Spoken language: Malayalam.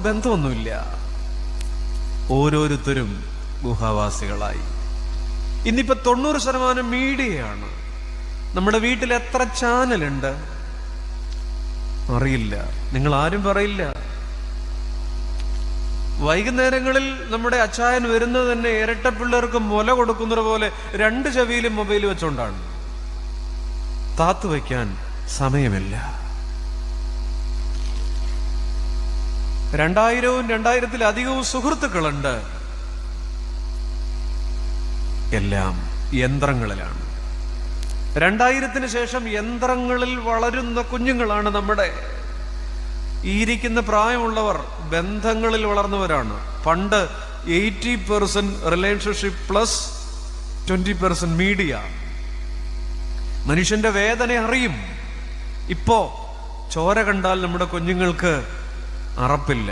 ബന്ധമൊന്നുമില്ല. ഓരോരുത്തരും ഗുഹാവാസികളായി. ഇന്നിപ്പോ 90% മീഡിയയാണ്. നമ്മുടെ വീട്ടിൽ എത്ര ചാനലുണ്ട് അറിയില്ല, നിങ്ങൾ ആരും പറയില്ല. വൈകുന്നേരങ്ങളിൽ നമ്മുടെ അച്ചായൻ വരുന്നത് തന്നെ ഇരട്ട പിള്ളേർക്ക് മുല കൊടുക്കുന്നത് പോലെ 2 ചെവിയിലും മൊബൈൽ വെച്ചോണ്ടാണ്. താത്തു വയ്ക്കാൻ സമയമില്ല. 2000-2000-ത്തിലധികവും സുഹൃത്തുക്കളുണ്ട്. എല്ലാം യന്ത്രങ്ങളിലാണ്. 2000-ത്തിന് ശേഷം യന്ത്രങ്ങളിൽ വളരുന്ന കുഞ്ഞുങ്ങളാണ് നമ്മുടെ ഈ ഇരിക്കുന്ന പ്രായമുള്ളവർ. ബന്ധങ്ങളിൽ വളർന്നവരാണ്. പണ്ട് 80% റിലേഷൻഷിപ്പ് പ്ലസ് 20% മീഡിയ. മനുഷ്യന്റെ വേദന അറിയും. ഇപ്പോ ചോര കണ്ടാൽ നമ്മുടെ കുഞ്ഞുങ്ങൾക്ക് അറപ്പില്ല.